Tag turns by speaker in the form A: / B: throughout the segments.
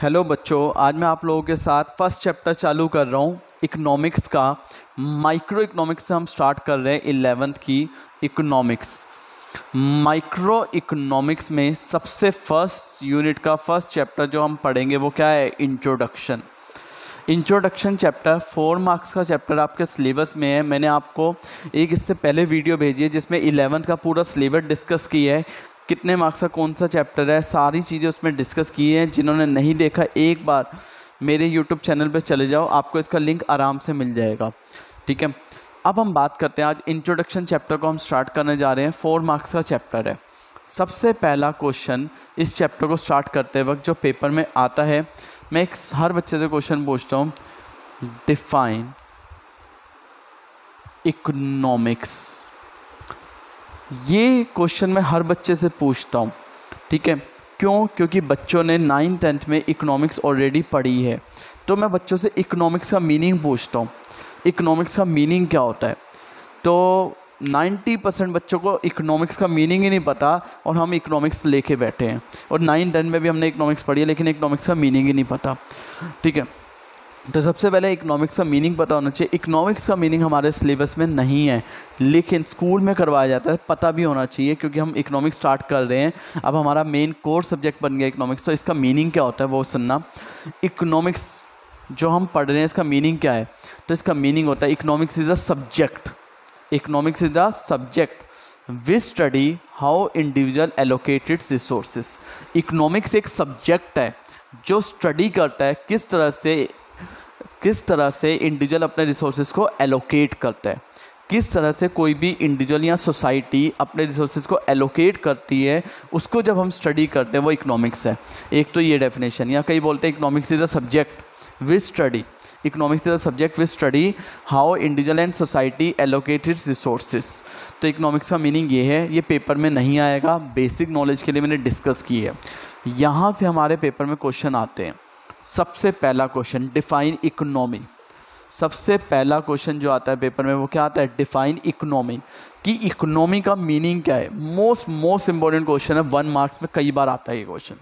A: Hello बच्चों, आज मैं आप लोगों के साथ फर्स्ट चैप्टर चालू कर रहा हूँ इकोनॉमिक्स का। माइक्रो इकोनॉमिक्स से हम स्टार्ट कर रहे हैं 11th की इकोनॉमिक्स। माइक्रो इकोनॉमिक्स में सबसे फर्स्ट यूनिट का फर्स्ट चैप्टर जो हम पढ़ेंगे वो क्या है? इंट्रोडक्शन। इंट्रोडक्शन चैप्टर 4 मार्क्स का चैप्टर आपके सिलेबस में है। मैंने आपको एक इससे पहले वीडियो भेजी है जिसमें 11th का पूरा सिलेबस डिस्कस किया है, कितने मार्क्स का कौन सा चैप्टर है, सारी चीज़ें उसमें डिस्कस की हैं। जिन्होंने नहीं देखा एक बार मेरे यूट्यूब चैनल पे चले जाओ, आपको इसका लिंक आराम से मिल जाएगा। ठीक है, अब हम बात करते हैं। आज इंट्रोडक्शन चैप्टर को हम स्टार्ट करने जा रहे हैं। 4 मार्क्स का चैप्टर है। सबसे पहला क्वेश्चन इस चैप्टर को स्टार्ट करते वक्त जो पेपर में आता है, मैं एक हर बच्चे से क्वेश्चन पूछता हूँ, डिफाइन इकोनॉमिक्स। ये क्वेश्चन मैं हर बच्चे से पूछता हूँ। ठीक है, क्यों? क्योंकि बच्चों ने 9th 10th में इकोनॉमिक्स ऑलरेडी पढ़ी है, तो मैं बच्चों से इकोनॉमिक्स का मीनिंग पूछता हूँ। इकोनॉमिक्स का मीनिंग क्या होता है? तो 90% बच्चों को इकोनॉमिक्स का मीनिंग ही नहीं पता और हम इकोनॉमिक्स लेके बैठे हैं। और 9th 10th में भी हमने इकोनॉमिक्स पढ़ी है, लेकिन इकोनॉमिक्स का मीनिंग ही नहीं पता। ठीक है, तो सबसे पहले इकोनॉमिक्स का मीनिंग पता होना चाहिए। इकोनॉमिक्स का मीनिंग हमारे सिलेबस में नहीं है, लेकिन स्कूल में करवाया जाता है, पता भी होना चाहिए, क्योंकि हम इकोनॉमिक्स स्टार्ट कर रहे हैं। अब हमारा मेन कोर सब्जेक्ट बन गया इकोनॉमिक्स, तो इसका मीनिंग क्या होता है वो सुनना। इकोनॉमिक्स जो हम पढ़ रहे हैं इसका मीनिंग क्या है? तो इसका मीनिंग होता है economics is a subject. Economics is a subject we study how individual allocated resources. Economics एक सब्जेक्ट है जो स्टडी करता है किस तरह से इंडिविजुअल अपने रिसोर्सेज को एलोकेट करता है, किस तरह से कोई भी इंडिविजुअल या सोसाइटी अपने रिसोर्सेज को एलोकेट करती है, उसको जब हम स्टडी करते हैं वो इकोनॉमिक्स है। एक तो ये डेफिनेशन, या कई बोलते हैं economics is a subject we study. Economics is a subject we study how individual and society allocated resources. तो इकोनॉमिक्स का मीनिंग ये है। ये पेपर में नहीं आएगा, बेसिक नॉलेज के लिए मैंने डिस्कस की है। यहाँ से हमारे पेपर में क्वेश्चन आते हैं। सबसे पहला क्वेश्चन डिफाइन इकोनॉमी। सबसे पहला क्वेश्चन जो आता है पेपर में वो क्या आता है? Define economy. कि इकोनॉमी का मीनिंग क्या है? मोस्ट इंपॉर्टेंट क्वेश्चन है, 1 मार्क्स में कई बार आता है ये क्वेश्चन।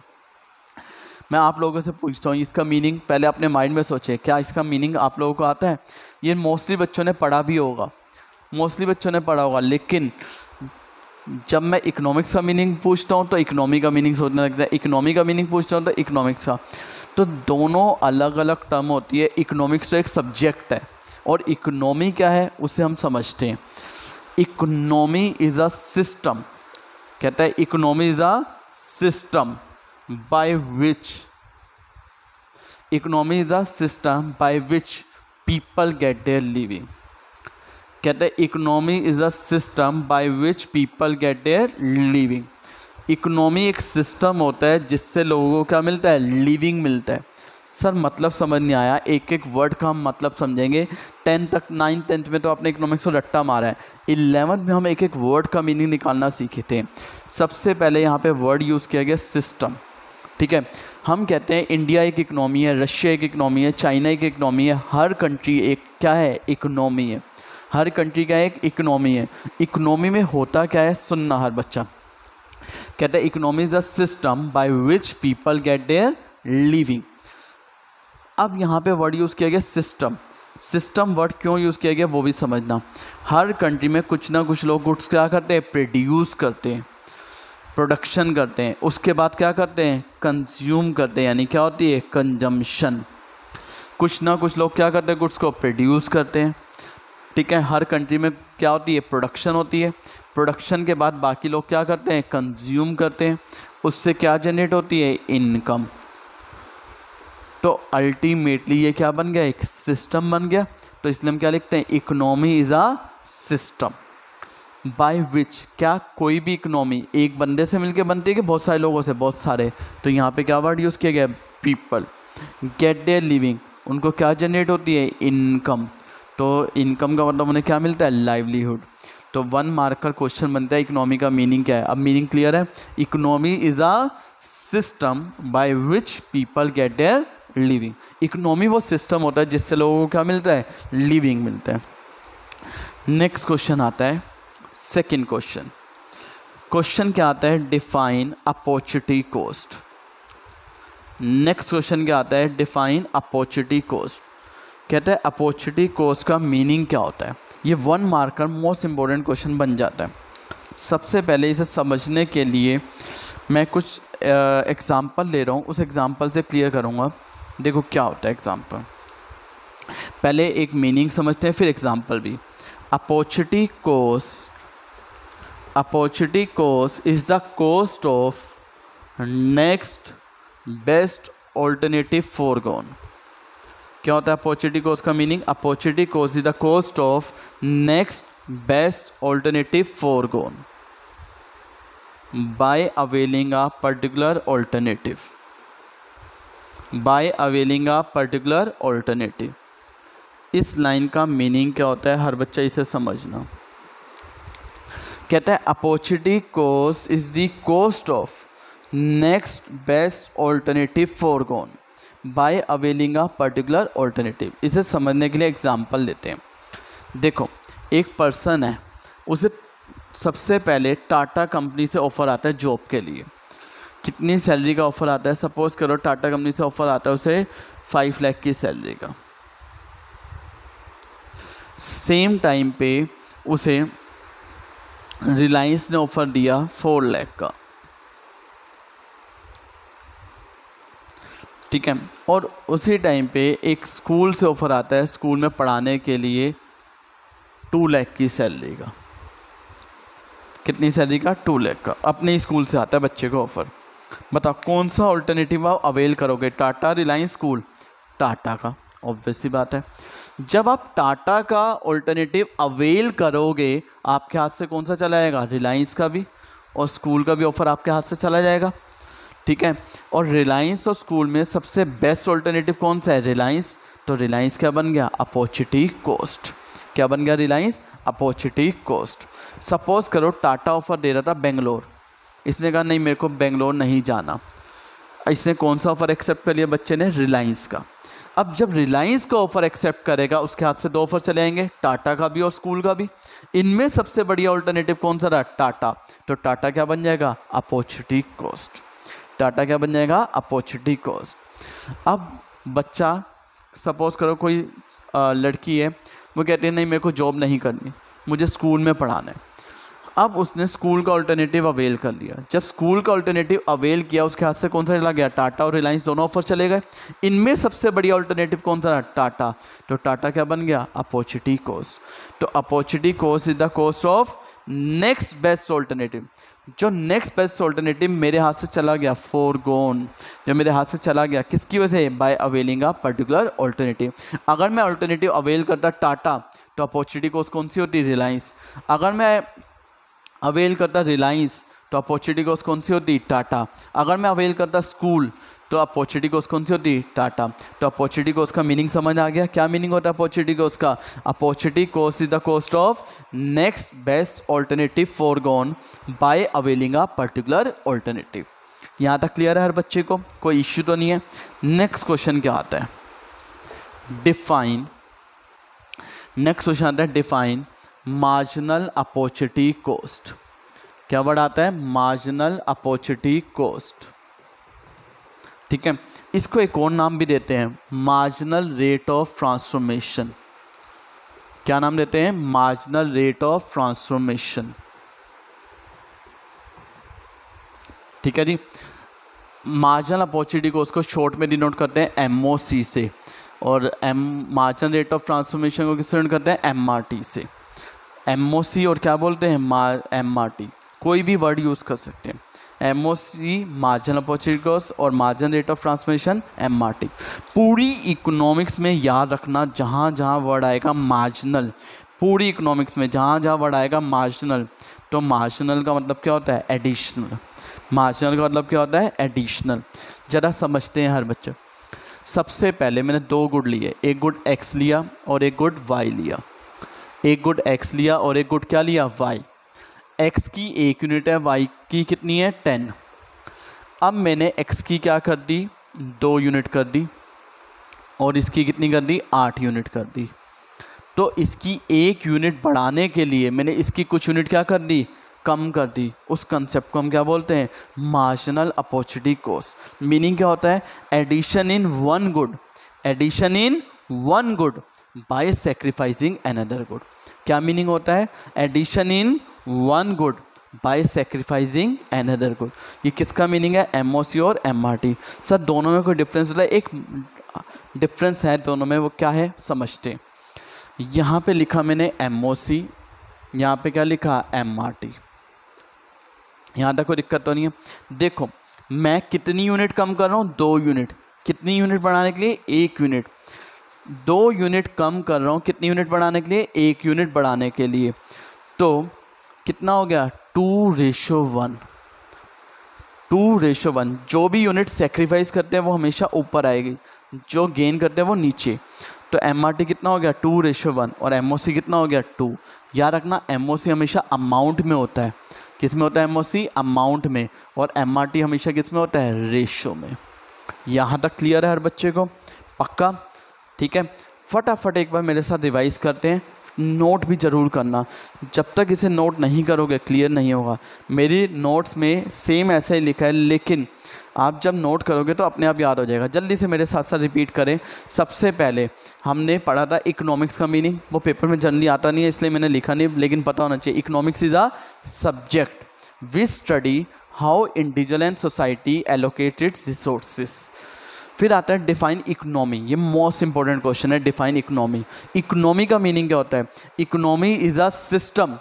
A: मैं आप लोगों से पूछता हूँ इसका मीनिंग, पहले अपने माइंड में सोचें, क्या इसका मीनिंग आप लोगों को आता है? ये मोस्टली बच्चों ने पढ़ा भी होगा, लेकिन जब मैं इकोनॉमिक्स का मीनिंग पूछता हूँ तो इकोनॉमी का मीनिंग सोचने लगता है, इकोनॉमी का मीनिंग पूछता हूँ तो इकोनॉमिक्स का। तो दोनों अलग अलग टर्म होती है। इकोनॉमिक्स तो एक सब्जेक्ट है और इकोनॉमी क्या है उसे हम समझते हैं। इकोनॉमी इज़ अ सिस्टम, कहता है economy is a system by which people get their living. कहते हैं economy is a system by which people get their living. Economy एक सिस्टम होता है जिससे लोगों को क्या मिलता है? लिविंग मिलता है। सर मतलब समझ नहीं आया, एक एक वर्ड का हम मतलब समझेंगे। 9th 10th में तो आपने इकोनॉमिक्स को रट्टा मारा है, 11th में हम एक एक वर्ड का मीनिंग निकालना सीखे थे। सबसे पहले यहाँ पे वर्ड यूज़ किया गया सिस्टम। ठीक है, हम कहते हैं इंडिया एक इकोनॉमी है, रशिया एक इकोनॉमी है, चाइना एक इकोनॉमी है, हर कंट्री एक क्या है? इकोनॉमी है। हर कंट्री का एक इकोनॉमी है। इकोनॉमी में होता क्या है सुनना हर बच्चा। कहता है economy is a system by which people get their living. अब यहाँ पे वर्ड यूज़ किया गया सिस्टम। सिस्टम वर्ड क्यों यूज़ किया गया वो भी समझना। हर कंट्री में कुछ ना कुछ लोग गुड्स क्या करते हैं? प्रोड्यूस करते हैं, प्रोडक्शन करते हैं, उसके बाद क्या करते हैं? कंज्यूम करते हैं, यानी क्या होती है? कंजम्पशन। कुछ ना कुछ लोग क्या करते हैं? गुड्स को प्रोड्यूस करते हैं। ठीक है, हर कंट्री में क्या होती है? प्रोडक्शन होती है। प्रोडक्शन के बाद बाकी लोग क्या करते हैं? कंज्यूम करते हैं। उससे क्या जनरेट होती है? इनकम। तो अल्टीमेटली ये क्या बन गया? एक सिस्टम बन गया। तो इसलिए हम क्या लिखते हैं? Economy is a system by विच, क्या कोई भी इकोनॉमी एक बंदे से मिलकर बनती है कि बहुत सारे लोगों से? बहुत सारे। तो यहाँ पे क्या वर्ड यूज़ किया गया? People get their living. उनको क्या जनरेट होती है? इनकम। तो इनकम का मतलब उन्हें क्या मिलता है? लाइवलीहुड। तो 1 मार्क का क्वेश्चन बनता है इकोनॉमी का मीनिंग क्या है। अब मीनिंग क्लियर है। Economy is a system by which people get their living. Economy वो सिस्टम होता है जिससे लोगों को क्या मिलता है? लिविंग मिलता है। नेक्स्ट क्वेश्चन आता है, सेकेंड क्वेश्चन क्या आता है? Define opportunity cost. Next question क्या आता है, डिफाइन अपॉर्चुनिटी कॉस्ट। कहता है अपॉर्चुनिटी कॉस्ट का मीनिंग क्या होता है। ये 1 मार्कर मोस्ट इम्पोर्टेंट क्वेश्चन बन जाता है। सबसे पहले इसे समझने के लिए मैं कुछ एग्ज़ाम्पल ले रहा हूँ, उस एग्ज़ाम्पल से क्लियर करूँगा। देखो क्या होता है एग्ज़ाम्पल, पहले एक मीनिंग समझते हैं फिर एग्ज़ाम्पल भी। Opportunity cost is the cost of next best alternative forgone. क्या होता है अपॉर्चुनिटी कॉस्ट का meaning, opportunity cost is the cost of next best alternative forgone by availing a particular alternative. इस लाइन का मीनिंग क्या होता है, हर बच्चा इसे समझना। कहता है opportunity cost is the cost of next best alternative forgone by availing a particular alternative. इसे समझने के लिए एग्जांपल लेते हैं। देखो एक पर्सन है, उसे सबसे पहले टाटा कंपनी से ऑफ़र आता है जॉब के लिए। कितनी सैलरी का ऑफ़र आता है, सपोज़ करो टाटा कंपनी से ऑफ़र आता है उसे 5 लाख की सैलरी का। सेम टाइम पे उसे रिलायंस ने ऑफ़र दिया 4 लाख का, ठीक है। और उसी टाइम पे एक स्कूल से ऑफ़र आता है स्कूल में पढ़ाने के लिए 2 लाख की सैलरी का। कितनी सैलरी का, 2 लाख का। अपने ही स्कूल से आता है बच्चे को ऑफ़र। बताओ कौन सा ऑल्टरनेटिव आप अवेल करोगे, टाटा, रिलायंस, स्कूल? टाटा का, ऑब्वियस सी बात है। जब आप टाटा का ऑल्टरनेटिव अवेल करोगे आपके हाथ से कौन सा चला जाएगा, रिलायंस का भी और स्कूल का भी ऑफ़र आपके हाथ से चला जाएगा, ठीक है। और रिलायंस और स्कूल में सबसे बेस्ट ऑल्टरनेटिव कौन सा है, रिलायंस। तो रिलायंस क्या बन गया, अपॉर्चुनिटी कॉस्ट। क्या बन गया रिलायंस, अपॉर्चुनिटी कॉस्ट। सपोज़ करो टाटा ऑफ़र दे रहा था बेंगलोर, इसने कहा नहीं मेरे को बेंगलोर नहीं जाना। इसने कौन सा ऑफ़र एक्सेप्ट कर लिया बच्चे ने, रिलायंस का। अब जब रिलायंस का ऑफ़र एक्सेप्ट करेगा उसके हाथ से 2 ऑफ़र चले आएंगे, टाटा का भी और स्कूल का भी। इनमें सबसे बढ़िया ऑल्टरनेटिव कौन सा रहा, टाटा। तो टाटा क्या बन जाएगा, अपॉर्चुनिटी कॉस्ट। टाटा क्या बन जाएगा, अपॉर्चुनिटी कॉस्ट। अब बच्चा सपोज़ करो कोई लड़की है, वो कहती है नहीं मेरे को जॉब नहीं करनी, मुझे स्कूल में पढ़ाना है। अब उसने स्कूल का ऑल्टरनेटिव अवेल कर लिया। जब स्कूल का ऑल्टरनेटिव अवेल किया उसके हाथ से कौन सा चला गया, टाटा और रिलायंस दोनों ऑफर चले गए। इनमें सबसे बढ़िया ऑल्टरनेटिव कौन सा, टाटा। तो टाटा क्या बन गया, अपॉर्चुनिटी कॉस्ट। तो opportunity cost is the cost of next best alternative. जो नेक्स्ट बेस्ट ऑल्टरनेटिव मेरे हाथ से चला गया, फोरगोन, जो मेरे हाथ से चला गया किसकी वजह से, by availing a particular alternative. अगर मैं ऑल्टरनेटिव अवेल करता टाटा तो अपॉर्चुनिटी कॉस्ट कौन सी होती, रिलायंस। अगर मैं अवेल करता रिलायंस तो अपॉर्चुनिटी कॉस्ट कौन सी होती, टाटा। अगर मैं अवेल करता स्कूल तो अपॉर्चुनिटी कॉस्ट कौन सी होती, टाटा। तो अपॉर्चुनिटी कॉस्ट का मीनिंग समझ आ गया, क्या मीनिंग होता है अपॉर्चुनिटी कॉस्ट का, opportunity cost is the cost of next best alternative forgone by availing a particular alternative. यहाँ तक क्लियर है हर बच्चे को, कोई इश्यू तो नहीं है। नेक्स्ट क्वेश्चन क्या आता है, डिफाइन। नेक्स्ट क्वेश्चन आता है डिफाइन मार्जिनल अपॉर्चुनिटी कॉस्ट। क्या वर्ड आता है, मार्जिनल अपॉर्चुनिटी कॉस्ट, ठीक है। इसको एक और नाम भी देते हैं, मार्जिनल रेट ऑफ ट्रांसफॉर्मेशन। क्या नाम देते हैं, मार्जिनल रेट ऑफ ट्रांसफॉर्मेशन, ठीक है जी। मार्जिनल अपॉर्चुनिटी कॉस्ट को शॉर्ट में डिनोट करते हैं MOC से, और मार्जिनल रेट ऑफ ट्रांसफॉर्मेशन को किससे डिनोट करते हैं, MRT से। MOC और क्या बोलते हैं, MRT, कोई भी वर्ड यूज़ कर सकते हैं। MOC मार्जिनल अपॉर्चुनिटी कॉस्ट और marginal rate of transformation MRT। पूरी इकोनॉमिक्स में याद रखना, जहाँ जहाँ वर्ड आएगा मार्जिनल, पूरी इकोनॉमिक्स में जहाँ जहाँ वर्ड आएगा मार्जिनल, तो मार्जिनल का मतलब क्या होता है, एडिशनल। मार्जिनल का मतलब क्या होता है, एडिशनल। ज़रा समझते हैं हर बच्चे। सबसे पहले मैंने 2 गुड लिए, एक गुड X लिया और एक गुड Y लिया। एक गुड X लिया और एक गुड क्या लिया, Y। X की 1 यूनिट है, Y की कितनी है, 10। अब मैंने X की क्या कर दी, 2 यूनिट कर दी, और इसकी कितनी कर दी, 8 यूनिट कर दी। तो इसकी 1 यूनिट बढ़ाने के लिए मैंने इसकी कुछ यूनिट क्या कर दी, कम कर दी, उस कंसेप्ट को हम क्या बोलते हैं, मार्जिनल अपॉर्चुनिटी कॉस्ट। मीनिंग क्या होता है, addition in one good, addition in one good by sacrificing another good. क्या मीनिंग होता है, addition in one good by sacrificing another good. ये किसका मीनिंग है, एमओसी और एमआरटी। सर दोनों में कोई डिफरेंस होता है, एक डिफरेंस है दोनों में, वो क्या है समझते हैं। यहाँ पे लिखा मैंने एमओसी, यहाँ पे क्या लिखा एमआरटी। यहाँ तक कोई दिक्कत तो नहीं है। देखो मैं कितनी यूनिट कम कर रहा हूँ, 2 यूनिट। कितनी यूनिट बढ़ाने के लिए, 1 यूनिट। 2 यूनिट कम कर रहा हूँ, कितनी यूनिट बढ़ाने के लिए, 1 यूनिट बढ़ाने के लिए। तो कितना हो गया, 2:1। 2:1। जो भी यूनिट सेक्रीफाइस करते हैं वो हमेशा ऊपर आएगी, जो गेन करते हैं वो नीचे। तो एमआरटी कितना हो गया, 2:1 और एमओसी कितना हो गया, 2। याद रखना एमओसी हमेशा अमाउंट में होता है। किस में होता है एमओसी, अमाउंट में, और एमआरटी हमेशा किस में होता है, रेशो में। यहाँ तक क्लियर है हर बच्चे को, पक्का, ठीक है। फटाफट एक बार मेरे साथ रिवाइज करते हैं, नोट भी ज़रूर करना। जब तक इसे नोट नहीं करोगे क्लियर नहीं होगा। मेरी नोट्स में सेम ऐसा ही लिखा है, लेकिन आप जब नोट करोगे तो अपने आप याद हो जाएगा। जल्दी से मेरे साथ साथ रिपीट करें। सबसे पहले हमने पढ़ा था इकोनॉमिक्स का मीनिंग, वो पेपर में जनरली आता नहीं है इसलिए मैंने लिखा नहीं, लेकिन पता होना चाहिए। Economics is a subject which study how individual and society allocated resources. फिर आता है डिफाइन इकोनॉमी, ये मोस्ट इंपॉर्टेंट क्वेश्चन है, डिफाइन इकोनॉमी। इकोनॉमी का मीनिंग क्या होता है, economy is a system,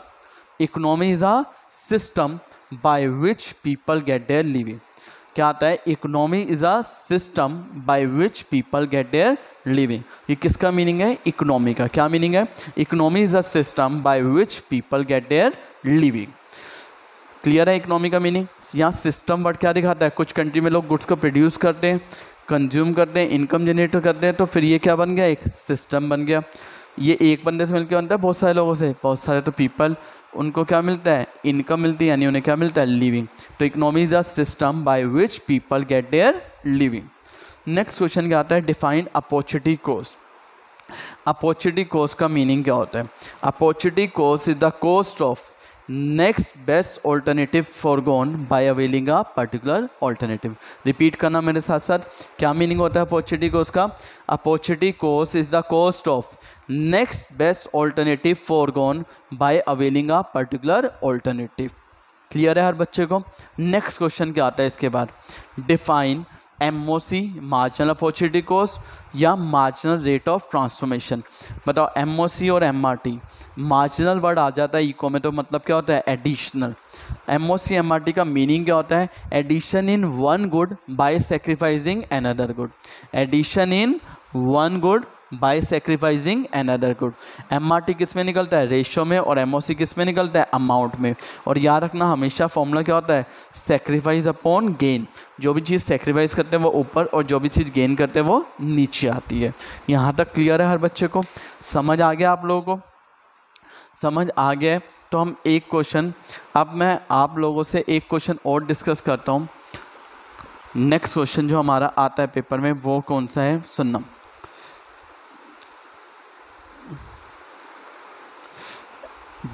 A: economy is a system by which people get their living. क्या आता है, economy is a system by which people get their living. ये किसका मीनिंग है, इकोनॉमी का। क्या मीनिंग है, economy is a system by which people get their living. Clear है इकोनॉमी का मीनिंग। यहाँ सिस्टम वर्ड क्या दिखाता है, कुछ कंट्री में लोग गुड्स को प्रोड्यूस करते हैं, कंज्यूम करते हैं, इनकम जनरेट करते हैं, तो फिर ये क्या बन गया, एक सिस्टम बन गया। ये एक बंदे से मिलकर बनता है, बहुत सारे लोगों से, बहुत सारे तो पीपल, उनको क्या मिलता है, इनकम मिलती है, यानी उन्हें क्या मिलता है, लिविंग। तो economy is a system by which people get their living. Next question क्या आता है, define opportunity cost. Opportunity cost का मीनिंग क्या होता है, opportunity cost is the cost of next best alternative forgone by availing a particular alternative. Repeat करना मेरे साथ साथ, क्या मीनिंग होता है अपॉर्चुनिटी कॉस्ट का, opportunity cost is the cost of next best alternative forgone by availing a particular alternative. Clear है हर बच्चे को। नेक्स्ट क्वेश्चन क्या आता है इसके बाद, define MOC, marginal opportunity cost या मार्जिनल रेट ऑफ ट्रांसफॉर्मेशन। बताओ एमओसी और एमआरटी, मार्जिनल वर्ड आ जाता है इको में, तो मतलब क्या होता है, एडिशनल। एमओसी एमआरटी का मीनिंग क्या होता है, addition in one good by sacrificing another good. Addition in one good by sacrificing another good. MRT किस में निकलता है, रेशो में, और एमओसी किस में निकलता है, अमाउंट में। और याद रखना हमेशा फॉर्मूला क्या होता है, सेक्रीफाइस अपॉन गेन। जो भी चीज़ सेक्रीफाइस करते हैं वो ऊपर, और जो भी चीज़ गेन करते हैं वो नीचे आती है। यहाँ तक क्लियर है हर बच्चे को, समझ आ गया आप लोगों को, समझ आ गया है। तो हम एक क्वेश्चन, अब मैं आप लोगों से एक क्वेश्चन और डिस्कस करता हूँ। नेक्स्ट क्वेश्चन जो हमारा आता है पेपर में वो कौन सा है, सुनना।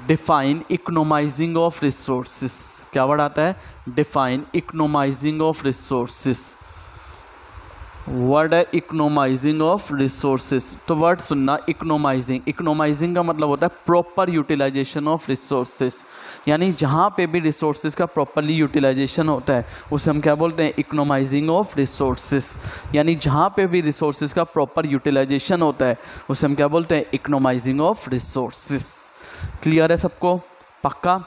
A: Define economizing of resources. क्या वर्ड आता है, define economizing of resources. Word है इकोनोमाइजिंग ऑफ रिसोर्सेस। तो वर्ड सुनना, इकोनोमाइजिंग। इकोनोमाइजिंग का मतलब होता है प्रॉपर यूटिलाइजेशन ऑफ रिसोर्सेस, यानी जहाँ पे भी रिसोर्सेज का प्रॉपरली यूटिलाइजेशन होता है उसे हम क्या बोलते हैं, इकोनोमाइजिंग ऑफ रिसोर्सेस। यानी जहाँ पे भी रिसोर्सेज का प्रॉपर यूटिलाइजेशन होता है उसे हम क्या बोलते हैं, इकोनोमाइजिंग ऑफ रिसोर्सेस। क्लियर है सबको, पक्का।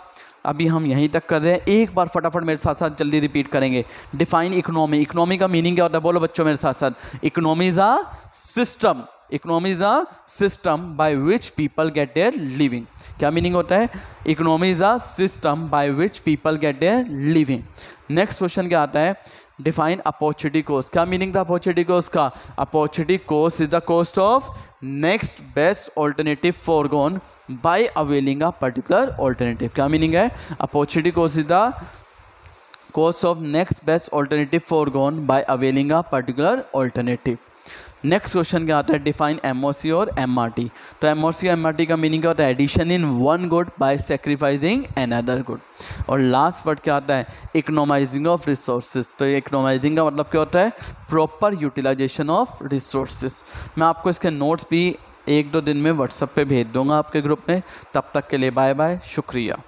A: अभी हम यहीं तक कर रहे हैं, एक बार फटाफट मेरे साथ साथ जल्दी रिपीट करेंगे। Define economy. इकोनॉमी का मीनिंग क्या होता है, बोलो बच्चों मेरे साथ साथ, economy is a system, economy is a system by which people get their living. क्या मीनिंग होता है, economy is a system by which people get their living. Next question क्या आता है, डिफाइन अपॉर्चुनिटी कॉस्ट। क्या मीनिंग था opportunity cost का, opportunity cost is the cost of next best alternative forgone by availing a particular alternative. क्या meaning है, opportunity cost is the cost of next best alternative forgone by availing a particular alternative. Next question क्या आता है, define MOC और MRT. तो MOC और MRT का meaning क्या होता है, addition in one good by sacrificing another good. और लास्ट वर्ड क्या आता है, इकोनोमाइजिंग ऑफ रिसोर्सेज। तो इकोनोमाइजिंग का मतलब क्या होता है, प्रॉपर यूटिलाइजेशन ऑफ रिसोर्सेज। मैं आपको इसके नोट्स भी 1-2 दिन में व्हाट्सएप पे भेज दूंगा आपके ग्रुप में। तब तक के लिए बाय बाय, शुक्रिया।